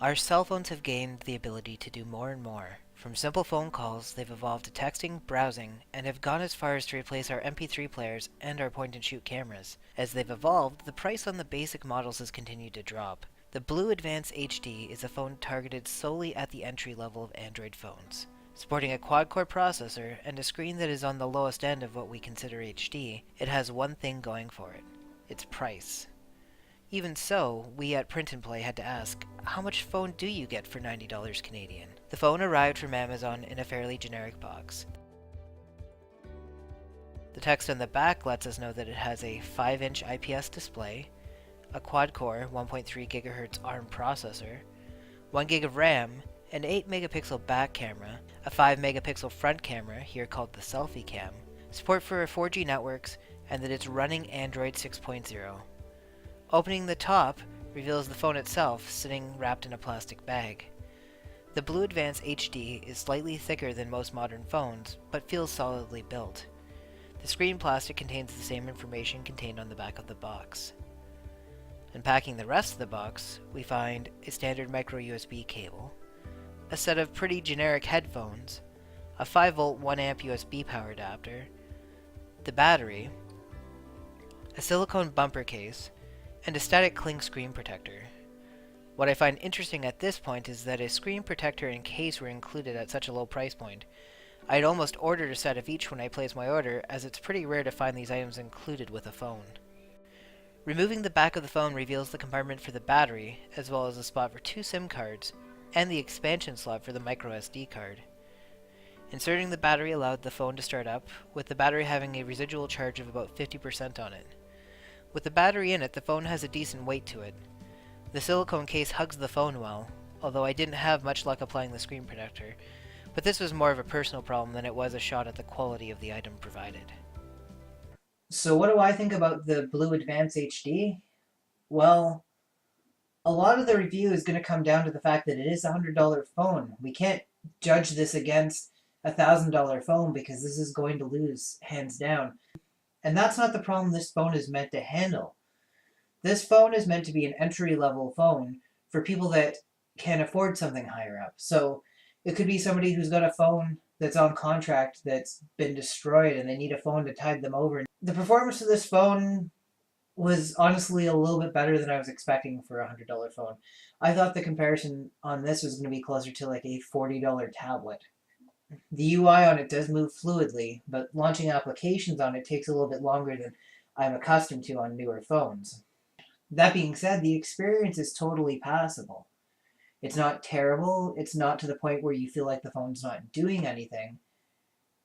Our cell phones have gained the ability to do more and more. From simple phone calls, they've evolved to texting, browsing, and have gone as far as to replace our MP3 players and our point-and-shoot cameras. As they've evolved, the price on the basic models has continued to drop. The Blue Advance HD is a phone targeted solely at the entry level of Android phones. Sporting a quad-core processor and a screen that is on the lowest end of what we consider HD, it has one thing going for it: its price. Even so, we at Print and Play had to ask, how much phone do you get for $90 Canadian? The phone arrived from Amazon in a fairly generic box. The text on the back lets us know that it has a 5-inch IPS display, a quad-core 1.3 GHz ARM processor, 1 GB of RAM, an 8 megapixel back camera, a 5 megapixel front camera, here called the selfie cam, support for 4G networks, and that it's running Android 6.0. Opening the top reveals the phone itself sitting wrapped in a plastic bag. The Blue Advance HD is slightly thicker than most modern phones, but feels solidly built. The screen plastic contains the same information contained on the back of the box. Unpacking the rest of the box, we find a standard micro USB cable, a set of pretty generic headphones, a 5V 1A USB power adapter, the battery, a silicone bumper case, and a static cling screen protector. What I find interesting at this point is that a screen protector and case were included at such a low price point. I'd almost ordered a set of each when I placed my order, as it's pretty rare to find these items included with a phone. Removing the back of the phone reveals the compartment for the battery, as well as a spot for 2 SIM cards, and the expansion slot for the micro SD card. Inserting the battery allowed the phone to start up, with the battery having a residual charge of about 50% on it. With the battery in it, the phone has a decent weight to it. The silicone case hugs the phone well, although I didn't have much luck applying the screen protector, but this was more of a personal problem than it was a shot at the quality of the item provided. So what do I think about the Blue Advance HD? Well, a lot of the review is going to come down to the fact that it is a $100 phone. We can't judge this against a $1,000 phone because this is going to lose hands down. And that's not the problem this phone is meant to handle. This phone is meant to be an entry-level phone for people that can afford something higher up. So it could be somebody who's got a phone that's on contract that's been destroyed and they need a phone to tide them over. The performance of this phone was honestly a little bit better than I was expecting for a $100 phone. I thought the comparison on this was going to be closer to like a $40 tablet. The UI on it does move fluidly, but launching applications on it takes a little bit longer than I'm accustomed to on newer phones. That being said, the experience is totally passable. It's not terrible, it's not to the point where you feel like the phone's not doing anything,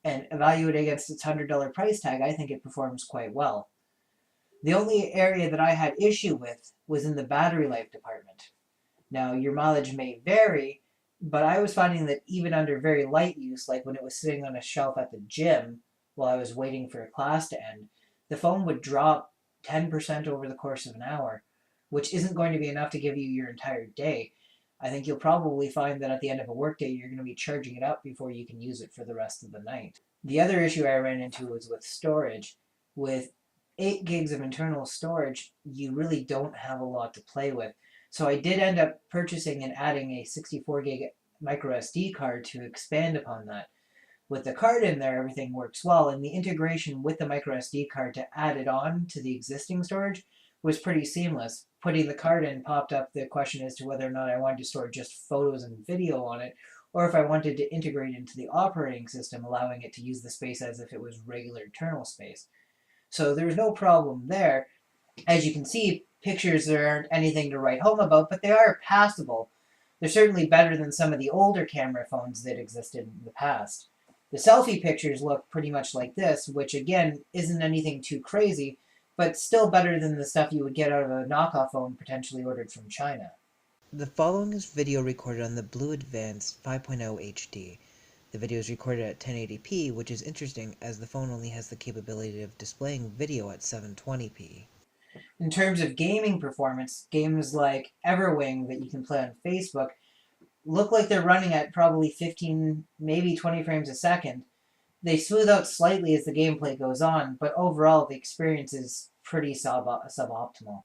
and evaluated against its $100 price tag, I think it performs quite well. The only area that I had issue with was in the battery life department. Now, your mileage may vary, but I was finding that even under very light use, like when it was sitting on a shelf at the gym while I was waiting for a class to end, the phone would drop 10% over the course of an hour, which isn't going to be enough to give you your entire day. I think you'll probably find that at the end of a workday, you're going to be charging it up before you can use it for the rest of the night. The other issue I ran into was with storage. With 8 gigs of internal storage, you really don't have a lot to play with. So I did end up purchasing and adding a 64 gig micro SD card to expand upon that. With the card in there, everything works well, and the integration with the micro SD card to add it on to the existing storage was pretty seamless. Putting the card in popped up the question as to whether or not I wanted to store just photos and video on it, or if I wanted to integrate into the operating system, allowing it to use the space as if it was regular internal space. So there's no problem there. As you can see, pictures there aren't anything to write home about, but they are passable. They're certainly better than some of the older camera phones that existed in the past. The selfie pictures look pretty much like this, which again isn't anything too crazy, but still better than the stuff you would get out of a knockoff phone potentially ordered from China. The following is video recorded on the Blue Advance 5.0 HD. The video is recorded at 1080p, which is interesting as the phone only has the capability of displaying video at 720p. In terms of gaming performance, games like Everwing that you can play on Facebook look like they're running at probably 15, maybe 20 frames a second. They smooth out slightly as the gameplay goes on, but overall the experience is pretty suboptimal.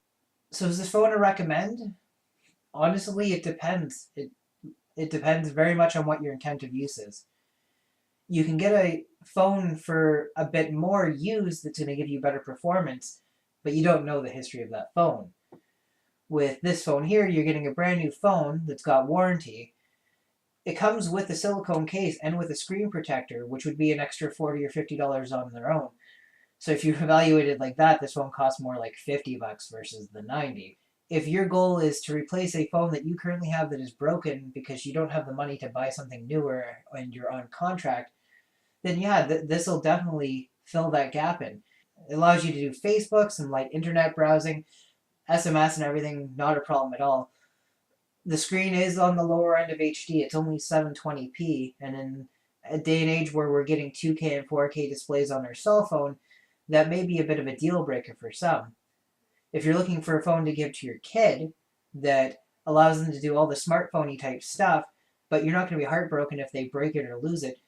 So is this phone a recommend? Honestly, it depends. It depends very much on what your intent of use is. You can get a phone for a bit more used that's going to give you better performance, but you don't know the history of that phone. With this phone here, you're getting a brand new phone that's got warranty. It comes with a silicone case and with a screen protector, which would be an extra $40 or $50 on their own. So if you evaluate it like that, this phone costs more like $50 versus the 90. If your goal is to replace a phone that you currently have that is broken because you don't have the money to buy something newer and you're on contract, then yeah, this will definitely fill that gap in. It allows you to do Facebook, some light internet browsing, SMS and everything, not a problem at all. The screen is on the lower end of HD. It's only 720p, and in a day and age where we're getting 2K and 4K displays on our cell phone, that may be a bit of a deal breaker for some. If you're looking for a phone to give to your kid that allows them to do all the smartphone-y type stuff, but you're not going to be heartbroken if they break it or lose it,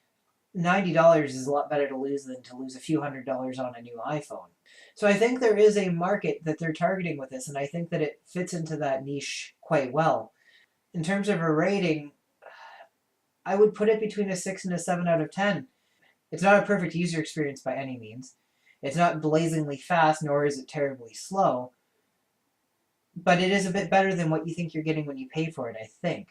$90 is a lot better to lose than to lose a few $100s on a new iPhone. So I think there is a market that they're targeting with this, and I think that it fits into that niche quite well. In terms of a rating, I would put it between a 6 and a 7 out of 10. It's not a perfect user experience by any means. It's not blazingly fast, nor is it terribly slow. But it is a bit better than what you think you're getting when you pay for it, I think.